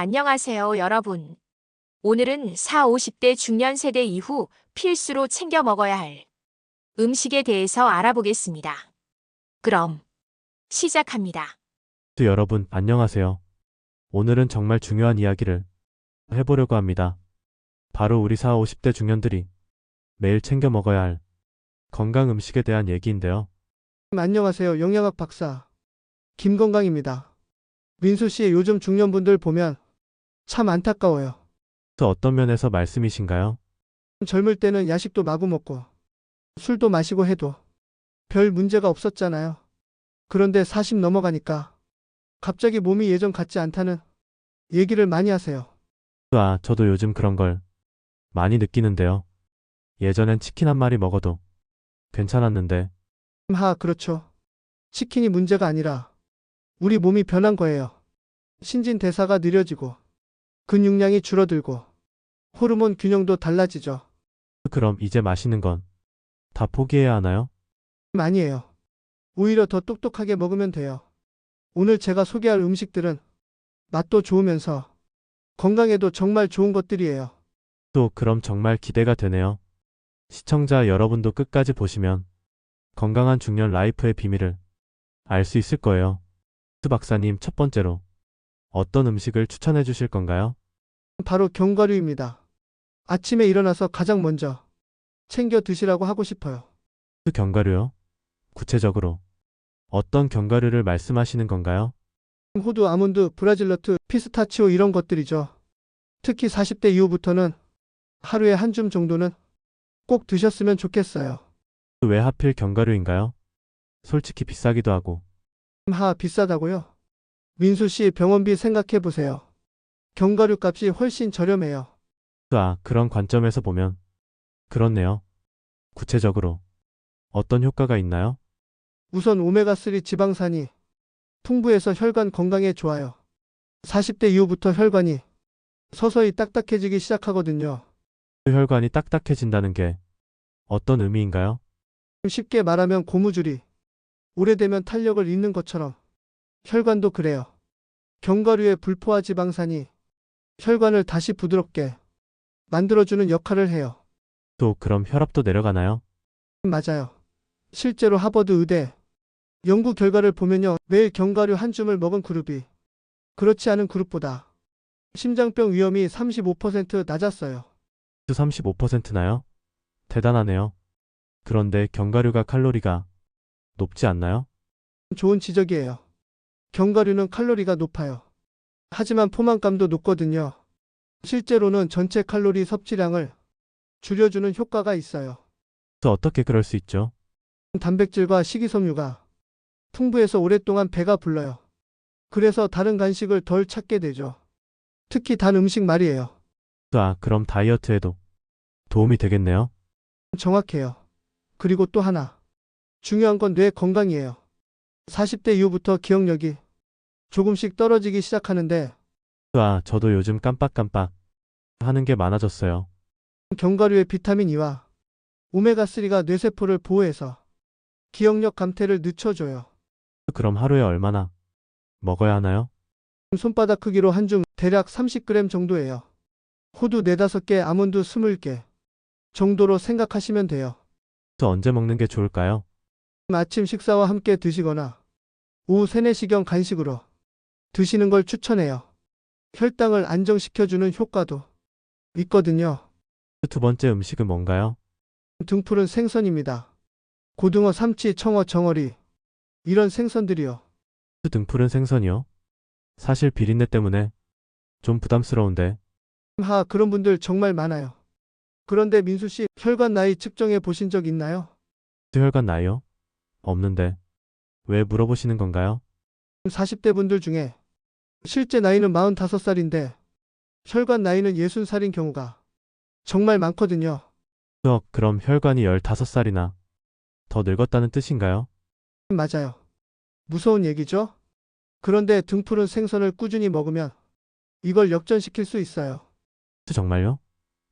안녕하세요, 여러분. 오늘은 4, 50대 중년 세대 이후 필수로 챙겨 먹어야 할 음식에 대해서 알아보겠습니다. 그럼 시작합니다. 여러분, 안녕하세요. 오늘은 정말 중요한 이야기를 해보려고 합니다. 바로 우리 4, 50대 중년들이 매일 챙겨 먹어야 할 건강 음식에 대한 얘기인데요. 안녕하세요. 영양학 박사 김건강입니다. 민수 씨 요즘 중년분들 보면 참 안타까워요. 또 어떤 면에서 말씀이신가요? 젊을 때는 야식도 마구 먹고 술도 마시고 해도 별 문제가 없었잖아요. 그런데 40 넘어가니까 갑자기 몸이 예전 같지 않다는 얘기를 많이 하세요. 저도 요즘 그런 걸 많이 느끼는데요. 예전엔 치킨 한 마리 먹어도 괜찮았는데, 그렇죠. 치킨이 문제가 아니라 우리 몸이 변한 거예요. 신진대사가 느려지고 근육량이 줄어들고 호르몬 균형도 달라지죠. 그럼 이제 맛있는 건 다 포기해야 하나요? 아니에요. 오히려 더 똑똑하게 먹으면 돼요. 오늘 제가 소개할 음식들은 맛도 좋으면서 건강에도 정말 좋은 것들이에요. 또 그럼 정말 기대가 되네요. 시청자 여러분도 끝까지 보시면 건강한 중년 라이프의 비밀을 알 수 있을 거예요. 수 박사님, 첫 번째로 어떤 음식을 추천해 주실 건가요? 바로 견과류입니다. 아침에 일어나서 가장 먼저 챙겨 드시라고 하고 싶어요. 견과류요? 구체적으로 어떤 견과류를 말씀하시는 건가요? 호두, 아몬드, 브라질너트, 피스타치오 이런 것들이죠. 특히 40대 이후부터는 하루에 한 줌 정도는 꼭 드셨으면 좋겠어요. 왜 하필 견과류인가요? 솔직히 비싸기도 하고. 비싸다고요? 민수 씨 병원비 생각해 보세요. 견과류 값이 훨씬 저렴해요. 그런 관점에서 보면 그렇네요. 구체적으로 어떤 효과가 있나요? 우선 오메가3 지방산이 풍부해서 혈관 건강에 좋아요. 40대 이후부터 혈관이 서서히 딱딱해지기 시작하거든요. 혈관이 딱딱해진다는 게 어떤 의미인가요? 쉽게 말하면 고무줄이 오래되면 탄력을 잃는 것처럼 혈관도 그래요. 견과류의 불포화 지방산이 혈관을 다시 부드럽게 만들어주는 역할을 해요. 또 그럼 혈압도 내려가나요? 맞아요. 실제로 하버드 의대 연구 결과를 보면요. 매일 견과류 한 줌을 먹은 그룹이 그렇지 않은 그룹보다 심장병 위험이 35% 낮았어요. 35%나요? 대단하네요. 그런데 견과류가 칼로리가 높지 않나요? 좋은 지적이에요. 견과류는 칼로리가 높아요. 하지만 포만감도 높거든요. 실제로는 전체 칼로리 섭취량을 줄여주는 효과가 있어요. 또 어떻게 그럴 수 있죠? 단백질과 식이섬유가 풍부해서 오랫동안 배가 불러요. 그래서 다른 간식을 덜 찾게 되죠. 특히 단 음식 말이에요. 그럼 다이어트에도 도움이 되겠네요. 정확해요. 그리고 또 하나. 중요한 건 뇌 건강이에요. 40대 이후부터 기억력이 조금씩 떨어지기 시작하는데 저도 요즘 깜빡깜빡 하는 게 많아졌어요. 견과류의 비타민 E와 오메가3가 뇌세포를 보호해서 기억력 감퇴를 늦춰줘요. 그럼 하루에 얼마나 먹어야 하나요? 손바닥 크기로 한 줌 대략 30g 정도예요. 호두 4-5개, 아몬드 20개 정도로 생각하시면 돼요. 또 언제 먹는 게 좋을까요? 아침 식사와 함께 드시거나 오후 3, 4시경 간식으로 드시는 걸 추천해요. 혈당을 안정시켜주는 효과도 있거든요. 두 번째 음식은 뭔가요? 등푸른 생선입니다. 고등어, 삼치, 청어, 정어리 이런 생선들이요. 등푸른 생선이요? 사실 비린내 때문에 좀 부담스러운데. 그런 분들 정말 많아요. 그런데 민수 씨 혈관 나이 측정해 보신 적 있나요? 혈관 나이요? 없는데. 왜 물어보시는 건가요? 40대 분들 중에 실제 나이는 45살인데 혈관 나이는 60살인 경우가 정말 많거든요. 그럼 혈관이 15살이나 더 늙었다는 뜻인가요? 맞아요. 무서운 얘기죠? 그런데 등푸른 생선을 꾸준히 먹으면 이걸 역전시킬 수 있어요. 정말요?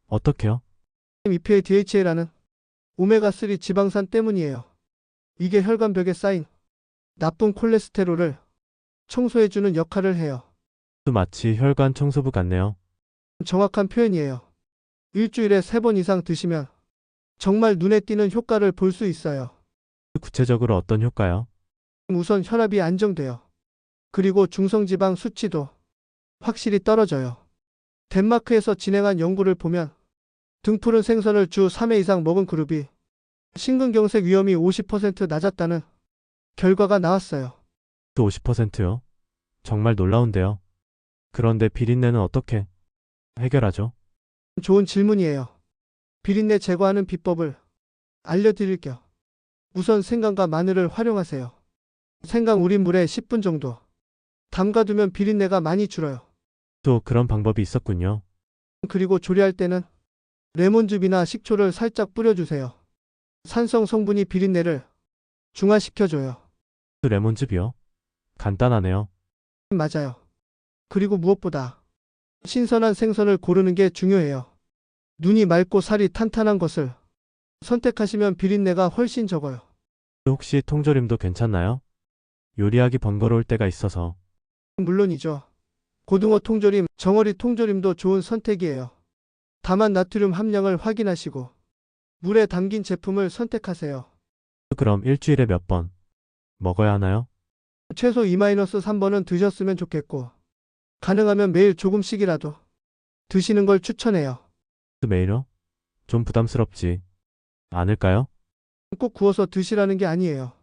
어떻게요? EPA DHA라는 오메가3 지방산 때문이에요. 이게 혈관벽에 쌓인 나쁜 콜레스테롤을 청소해주는 역할을 해요. 또 마치 혈관 청소부 같네요. 정확한 표현이에요. 일주일에 3번 이상 드시면 정말 눈에 띄는 효과를 볼 수 있어요. 구체적으로 어떤 효과요? 우선 혈압이 안정돼요. 그리고 중성지방 수치도 확실히 떨어져요. 덴마크에서 진행한 연구를 보면 등푸른 생선을 주 3회 이상 먹은 그룹이 심근경색 위험이 50% 낮았다는 결과가 나왔어요. 또 50%요? 정말 놀라운데요. 그런데 비린내는 어떻게 해결하죠? 좋은 질문이에요. 비린내 제거하는 비법을 알려드릴게요. 우선 생강과 마늘을 활용하세요. 생강 우린 물에 10분 정도 담가두면 비린내가 많이 줄어요. 또 그런 방법이 있었군요. 그리고 조리할 때는 레몬즙이나 식초를 살짝 뿌려주세요. 산성 성분이 비린내를 중화시켜줘요. 또 레몬즙이요? 간단하네요. 맞아요. 그리고 무엇보다 신선한 생선을 고르는 게 중요해요. 눈이 맑고 살이 탄탄한 것을 선택하시면 비린내가 훨씬 적어요. 또 혹시 통조림도 괜찮나요? 요리하기 번거로울 때가 있어서. 물론이죠. 고등어 통조림, 정어리 통조림도 좋은 선택이에요. 다만 나트륨 함량을 확인하시고 물에 담긴 제품을 선택하세요. 그럼 일주일에 몇 번 먹어야 하나요? 최소 2-3번은 드셨으면 좋겠고 가능하면 매일 조금씩이라도 드시는 걸 추천해요. 또 매일요? 좀 부담스럽지 않을까요? 꼭 구워서 드시라는 게 아니에요.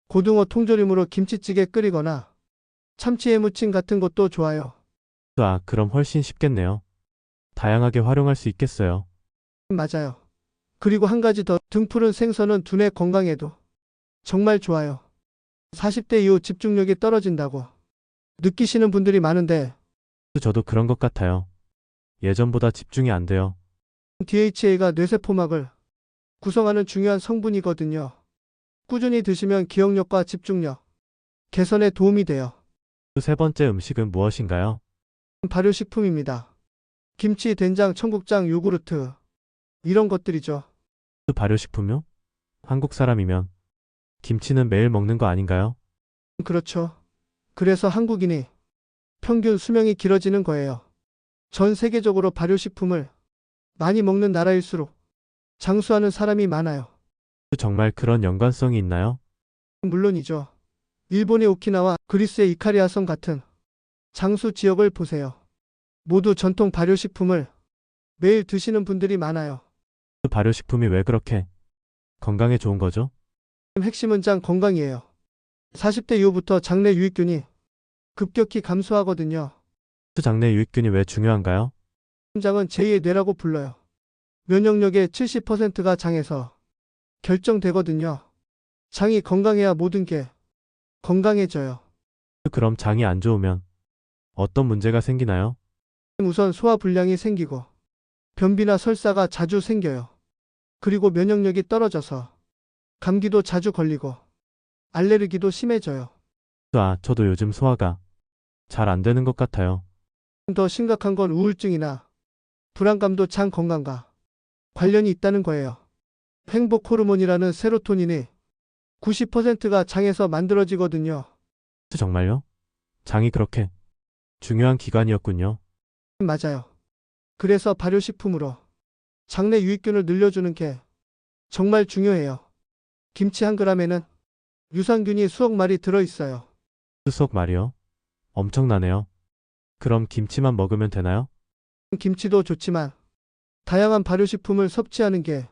고등어 통조림으로 김치찌개 끓이거나 참치에 무침 같은 것도 좋아요. 아, 그럼 훨씬 쉽겠네요. 다양하게 활용할 수 있겠어요. 맞아요. 그리고 한 가지 더, 등푸른 생선은 두뇌 건강에도 정말 좋아요. 40대 이후 집중력이 떨어진다고 느끼시는 분들이 많은데 저도 그런 것 같아요. 예전보다 집중이 안 돼요. DHA가 뇌세포막을 구성하는 중요한 성분이거든요. 꾸준히 드시면 기억력과 집중력 개선에 도움이 돼요. 또 세 번째 음식은 무엇인가요? 발효식품입니다. 김치, 된장, 청국장, 요구르트 이런 것들이죠. 또 발효식품요? 한국 사람이면 김치는 매일 먹는 거 아닌가요? 그렇죠. 그래서 한국인이 평균 수명이 길어지는 거예요. 전 세계적으로 발효식품을 많이 먹는 나라일수록 장수하는 사람이 많아요. 또 정말 그런 연관성이 있나요? 물론이죠. 일본의 오키나와 그리스의 이카리아 섬 같은 장수 지역을 보세요. 모두 전통 발효식품을 매일 드시는 분들이 많아요. 또 발효식품이 왜 그렇게 건강에 좋은 거죠? 핵심은 장 건강이에요. 40대 이후부터 장내 유익균이 급격히 감소하거든요. 또 장내 유익균이 왜 중요한가요? 장은 제2의 뇌라고 불러요. 면역력의 70%가 장에서 결정되거든요. 장이 건강해야 모든 게 건강해져요. 또 그럼 장이 안 좋으면 어떤 문제가 생기나요? 우선 소화불량이 생기고 변비나 설사가 자주 생겨요. 그리고 면역력이 떨어져서 감기도 자주 걸리고 알레르기도 심해져요. 아, 저도 요즘 소화가 잘 안 되는 것 같아요. 더 심각한 건 우울증이나 불안감도 장 건강과 관련이 있다는 거예요. 행복 호르몬이라는 세로토닌이 90%가 장에서 만들어지거든요. 정말요? 장이 그렇게 중요한 기관이었군요. 맞아요. 그래서 발효식품으로 장내 유익균을 늘려주는 게 정말 중요해요. 김치 1g에는 유산균이 수억 마리 들어있어요. 수석 말이요? 엄청나네요. 그럼 김치만 먹으면 되나요? 김치도 좋지만 다양한 발효식품을 섭취하는 게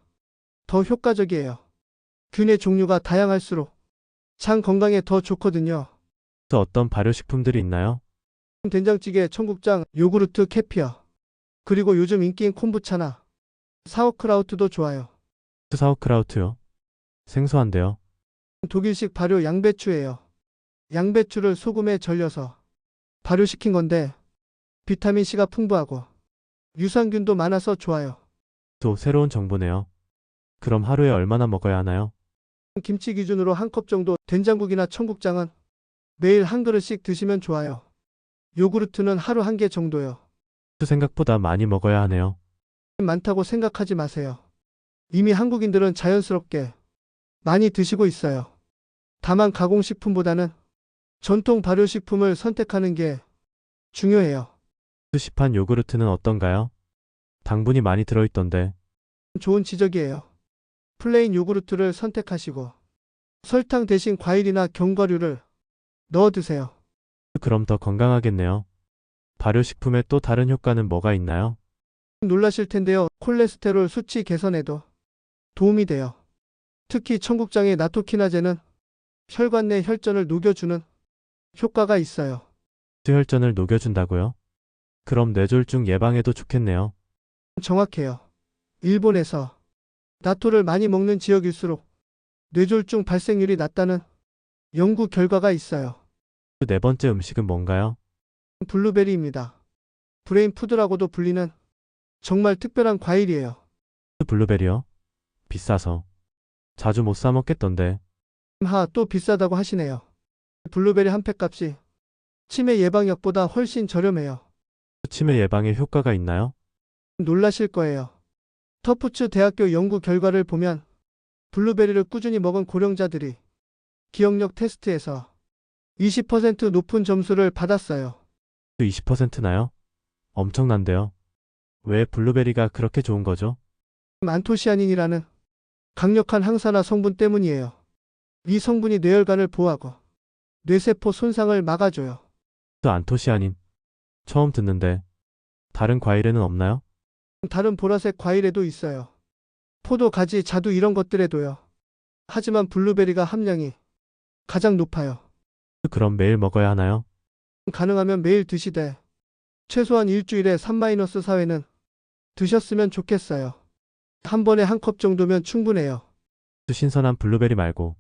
더 효과적이에요. 균의 종류가 다양할수록 장 건강에 더 좋거든요. 또 어떤 발효식품들이 있나요? 된장찌개, 청국장, 요구르트, 캐피어. 그리고 요즘 인기인 콤부차나 사워크라우트도 좋아요. 사우크라우트요? 생소한데요. 독일식 발효 양배추예요. 양배추를 소금에 절여서 발효시킨 건데 비타민C가 풍부하고 유산균도 많아서 좋아요. 또 새로운 정보네요. 그럼 하루에 얼마나 먹어야 하나요? 김치 기준으로 한 컵 정도, 된장국이나 청국장은 매일 한 그릇씩 드시면 좋아요. 요구르트는 하루 1개 정도요. 생각보다 많이 먹어야 하네요. 많다고 생각하지 마세요. 이미 한국인들은 자연스럽게 많이 드시고 있어요. 다만 가공식품보다는 전통 발효식품을 선택하는 게 중요해요. 시판 요구르트는 어떤가요? 당분이 많이 들어있던데. 좋은 지적이에요. 플레인 요구르트를 선택하시고 설탕 대신 과일이나 견과류를 넣어 드세요. 그럼 더 건강하겠네요. 발효식품에 또 다른 효과는 뭐가 있나요? 놀라실 텐데요. 콜레스테롤 수치 개선에도 도움이 돼요. 특히 청국장의 나토키나제는 혈관 내 혈전을 녹여주는 효과가 있어요. 혈전을 녹여준다고요? 그럼 뇌졸중 예방에도 좋겠네요. 정확해요. 일본에서 나토를 많이 먹는 지역일수록 뇌졸중 발생률이 낮다는 연구 결과가 있어요. 네 번째 음식은 뭔가요? 블루베리입니다. 브레인 푸드라고도 불리는 정말 특별한 과일이에요. 블루베리요? 비싸서. 자주 못 사 먹겠던데. 또 비싸다고 하시네요. 블루베리 한 팩값이 치매 예방약보다 훨씬 저렴해요. 치매 예방에 효과가 있나요? 놀라실 거예요. 터프츠 대학교 연구 결과를 보면 블루베리를 꾸준히 먹은 고령자들이 기억력 테스트에서 20% 높은 점수를 받았어요. 20%나요? 엄청난데요. 왜 블루베리가 그렇게 좋은 거죠? 안토시아닌이라는 강력한 항산화 성분 때문이에요. 이 성분이 뇌혈관을 보호하고 뇌세포 손상을 막아줘요. 안토시아닌. 처음 듣는데. 다른 과일에는 없나요? 다른 보라색 과일에도 있어요. 포도, 가지, 자두 이런 것들에도요. 하지만 블루베리가 함량이 가장 높아요. 그럼 매일 먹어야 하나요? 가능하면 매일 드시되 최소한 일주일에 3-4회는 드셨으면 좋겠어요. 한 번에 한 컵 정도면 충분해요. 신선한 블루베리 말고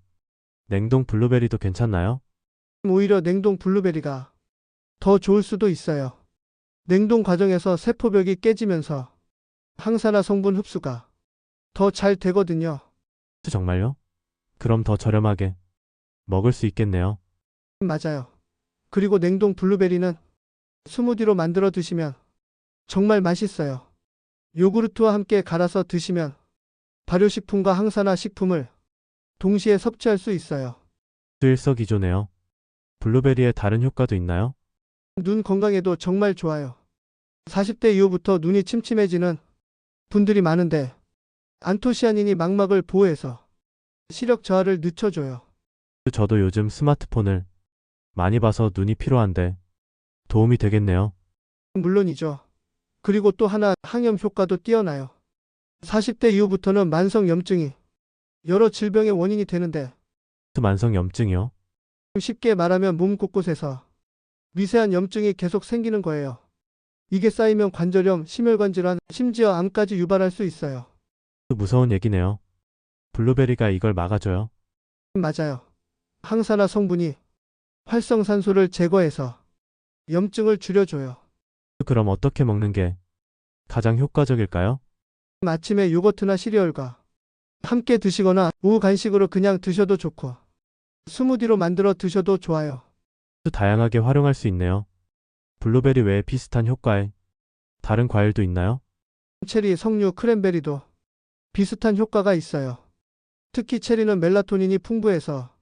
냉동 블루베리도 괜찮나요? 오히려 냉동 블루베리가 더 좋을 수도 있어요. 냉동 과정에서 세포벽이 깨지면서 항산화 성분 흡수가 더 잘 되거든요. 정말요? 그럼 더 저렴하게 먹을 수 있겠네요. 맞아요. 그리고 냉동 블루베리는 스무디로 만들어 드시면 정말 맛있어요. 요구르트와 함께 갈아서 드시면 발효식품과 항산화 식품을 동시에 섭취할 수 있어요. 일석이조네요. 블루베리에 다른 효과도 있나요? 눈 건강에도 정말 좋아요. 40대 이후부터 눈이 침침해지는 분들이 많은데 안토시아닌이 망막을 보호해서 시력 저하를 늦춰줘요. 저도 요즘 스마트폰을 많이 봐서 눈이 피로한데 도움이 되겠네요. 물론이죠. 그리고 또 하나 항염 효과도 뛰어나요. 40대 이후부터는 만성 염증이 여러 질병의 원인이 되는데 만성 염증이요? 쉽게 말하면 몸 곳곳에서 미세한 염증이 계속 생기는 거예요. 이게 쌓이면 관절염, 심혈관 질환, 심지어 암까지 유발할 수 있어요. 무서운 얘기네요. 블루베리가 이걸 막아줘요. 맞아요. 항산화 성분이 활성산소를 제거해서 염증을 줄여줘요. 그럼 어떻게 먹는 게 가장 효과적일까요? 아침에 요거트나 시리얼과 함께 드시거나 오후 간식으로 그냥 드셔도 좋고 스무디로 만들어 드셔도 좋아요. 다양하게 활용할 수 있네요. 블루베리 외에 비슷한 효과에 다른 과일도 있나요? 체리, 석류, 크랜베리도 비슷한 효과가 있어요. 특히 체리는 멜라토닌이 풍부해서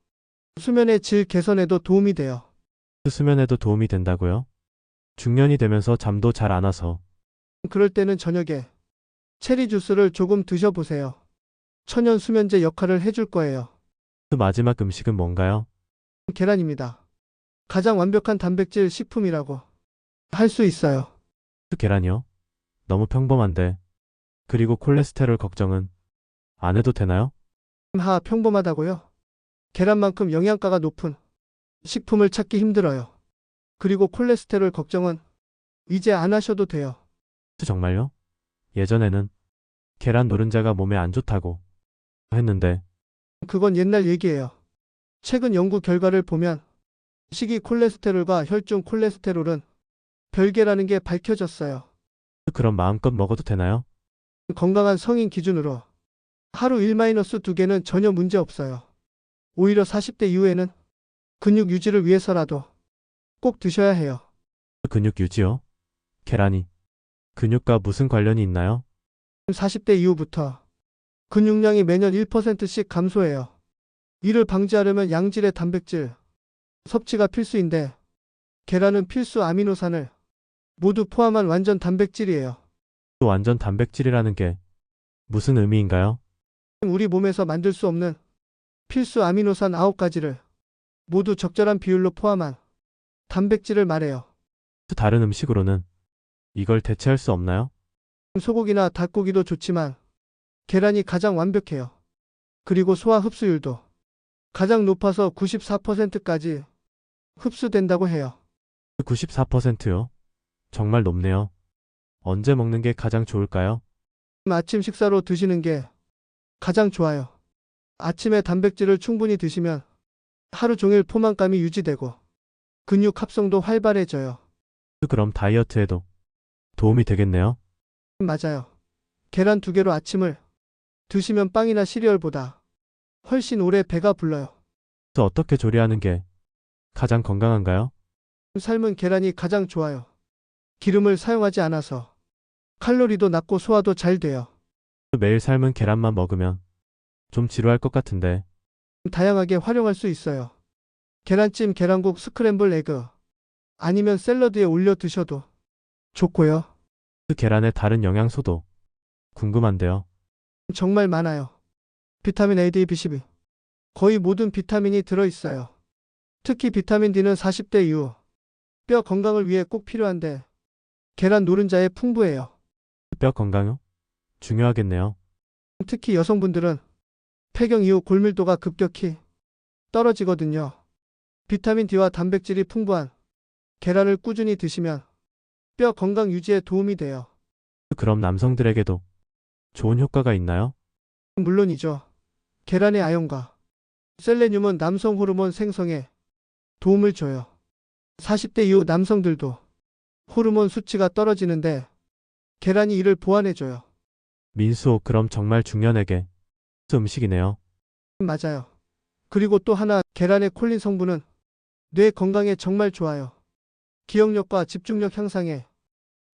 수면의 질 개선에도 도움이 돼요. 수면에도 도움이 된다고요? 중년이 되면서 잠도 잘 안 와서. 그럴 때는 저녁에 체리 주스를 조금 드셔보세요. 천연 수면제 역할을 해줄 거예요. 마지막 음식은 뭔가요? 계란입니다. 가장 완벽한 단백질 식품이라고 할 수 있어요. 계란이요? 너무 평범한데. 그리고 콜레스테롤 걱정은 안 해도 되나요? 평범하다고요? 계란만큼 영양가가 높은 식품을 찾기 힘들어요. 그리고 콜레스테롤 걱정은 이제 안 하셔도 돼요. 정말요? 예전에는 계란 노른자가 몸에 안 좋다고 했는데 그건 옛날 얘기예요. 최근 연구 결과를 보면 식이 콜레스테롤과 혈중 콜레스테롤은 별개라는 게 밝혀졌어요. 그럼 마음껏 먹어도 되나요? 건강한 성인 기준으로 하루 1-2개는 전혀 문제 없어요. 오히려 40대 이후에는 근육 유지를 위해서라도 꼭 드셔야 해요. 근육 유지요? 계란이 근육과 무슨 관련이 있나요? 40대 이후부터 근육량이 매년 1%씩 감소해요. 이를 방지하려면 양질의 단백질 섭취가 필수인데 계란은 필수 아미노산을 모두 포함한 완전 단백질이에요. 또 완전 단백질이라는 게 무슨 의미인가요? 우리 몸에서 만들 수 없는 필수 아미노산 9가지를 모두 적절한 비율로 포함한 단백질을 말해요. 다른 음식으로는 이걸 대체할 수 없나요? 소고기나 닭고기도 좋지만 계란이 가장 완벽해요. 그리고 소화 흡수율도 가장 높아서 94%까지 흡수된다고 해요. 94%요? 정말 높네요. 언제 먹는 게 가장 좋을까요? 아침 식사로 드시는 게 가장 좋아요. 아침에 단백질을 충분히 드시면 하루 종일 포만감이 유지되고 근육 합성도 활발해져요. 그럼 다이어트에도 도움이 되겠네요. 맞아요. 계란 2개로 아침을 드시면 빵이나 시리얼보다 훨씬 오래 배가 불러요. 그래서 어떻게 조리하는 게 가장 건강한가요? 삶은 계란이 가장 좋아요. 기름을 사용하지 않아서 칼로리도 낮고 소화도 잘 돼요. 매일 삶은 계란만 먹으면 좀 지루할 것 같은데 다양하게 활용할 수 있어요. 계란찜, 계란국, 스크램블 에그 아니면 샐러드에 올려 드셔도 좋고요. 그 계란의 다른 영양소도 궁금한데요. 정말 많아요. 비타민 A, D, B12 거의 모든 비타민이 들어있어요. 특히 비타민 D는 40대 이후 뼈 건강을 위해 꼭 필요한데 계란 노른자에 풍부해요. 뼈 건강요? 중요하겠네요. 특히 여성분들은 폐경 이후 골밀도가 급격히 떨어지거든요. 비타민 D와 단백질이 풍부한 계란을 꾸준히 드시면 뼈 건강 유지에 도움이 돼요. 그럼 남성들에게도 좋은 효과가 있나요? 물론이죠. 계란의 아연과 셀레늄은 남성 호르몬 생성에 도움을 줘요. 40대 이후 남성들도 호르몬 수치가 떨어지는데 계란이 이를 보완해줘요. 민수, 그럼 정말 중년에게 음식이네요. 맞아요. 그리고 또 하나, 계란의 콜린 성분은 뇌 건강에 정말 좋아요. 기억력과 집중력 향상에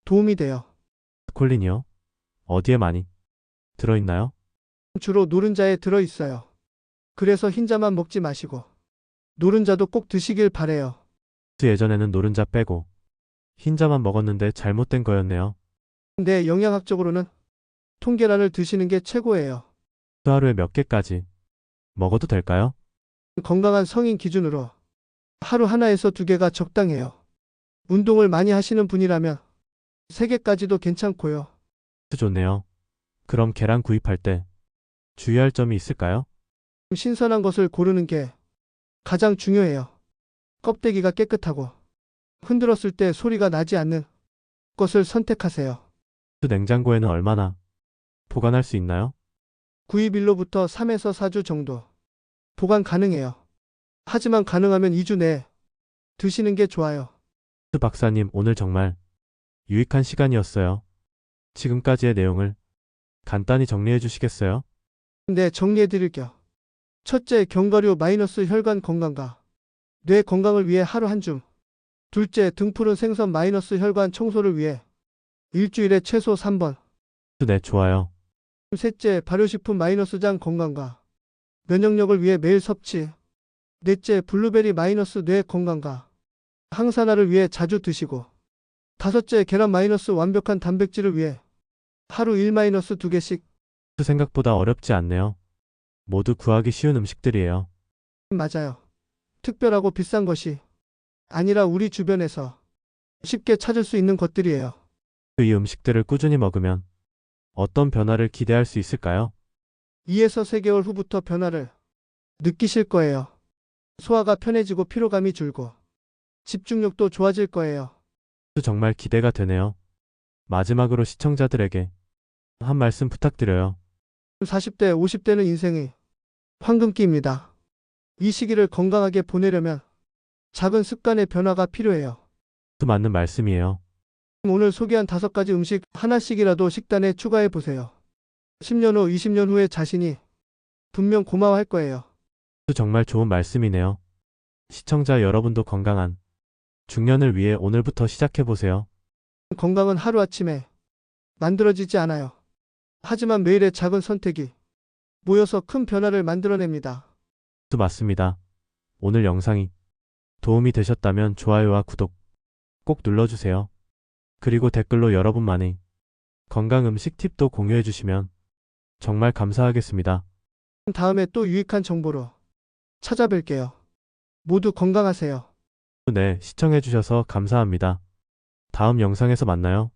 도움이 돼요. 콜린이요? 어디에 많이 들어있나요? 주로 노른자에 들어있어요. 그래서 흰자만 먹지 마시고 노른자도 꼭 드시길 바래요. 예전에는 노른자 빼고 흰자만 먹었는데 잘못된 거였네요. 근데 영양학적으로는 통계란을 드시는 게 최고예요. 하루에 몇 개까지 먹어도 될까요? 건강한 성인 기준으로 하루 하나에서 2개가 적당해요. 운동을 많이 하시는 분이라면 3개까지도 괜찮고요. 좋네요. 그럼 계란 구입할 때 주의할 점이 있을까요? 신선한 것을 고르는 게 가장 중요해요. 껍데기가 깨끗하고 흔들었을 때 소리가 나지 않는 것을 선택하세요. 냉장고에는 얼마나 보관할 수 있나요? 구입일로부터 3에서 4주 정도 보관 가능해요. 하지만 가능하면 2주 내에 드시는 게 좋아요. 박사님, 오늘 정말 유익한 시간이었어요. 지금까지의 내용을 간단히 정리해 주시겠어요? 네, 정리해 드릴게요. 첫째, 견과류 마이너스 혈관 건강과 뇌 건강을 위해 하루 한 줌. 둘째, 등푸른 생선 마이너스 혈관 청소를 위해 일주일에 최소 3번. 네, 좋아요. 셋째, 발효식품 마이너스 장 건강과 면역력을 위해 매일 섭취. 넷째, 블루베리 마이너스 뇌 건강과 항산화를 위해 자주 드시고. 다섯째, 계란 마이너스 완벽한 단백질을 위해 하루 1-2개씩. 생각보다 어렵지 않네요. 모두 구하기 쉬운 음식들이에요. 맞아요. 특별하고 비싼 것이 아니라 우리 주변에서 쉽게 찾을 수 있는 것들이에요. 이 음식들을 꾸준히 먹으면 어떤 변화를 기대할 수 있을까요? 2에서 3개월 후부터 변화를 느끼실 거예요. 소화가 편해지고 피로감이 줄고 집중력도 좋아질 거예요. 정말 기대가 되네요. 마지막으로 시청자들에게 한 말씀 부탁드려요. 40대, 50대는 인생의 황금기입니다. 이 시기를 건강하게 보내려면 작은 습관의 변화가 필요해요. 맞는 말씀이에요. 오늘 소개한 5가지 음식 하나씩이라도 식단에 추가해 보세요. 10년 후, 20년 후에 자신이 분명 고마워할 거예요. 정말 좋은 말씀이네요. 시청자 여러분도 건강한 중년을 위해 오늘부터 시작해보세요. 건강은 하루아침에 만들어지지 않아요. 하지만 매일의 작은 선택이 모여서 큰 변화를 만들어냅니다. 맞습니다. 오늘 영상이 도움이 되셨다면 좋아요와 구독 꼭 눌러주세요. 그리고 댓글로 여러분만의 건강 음식 팁도 공유해 주시면 정말 감사하겠습니다. 다음에 또 유익한 정보로 찾아뵐게요. 모두 건강하세요. 네, 시청해 주셔서 감사합니다. 다음 영상에서 만나요.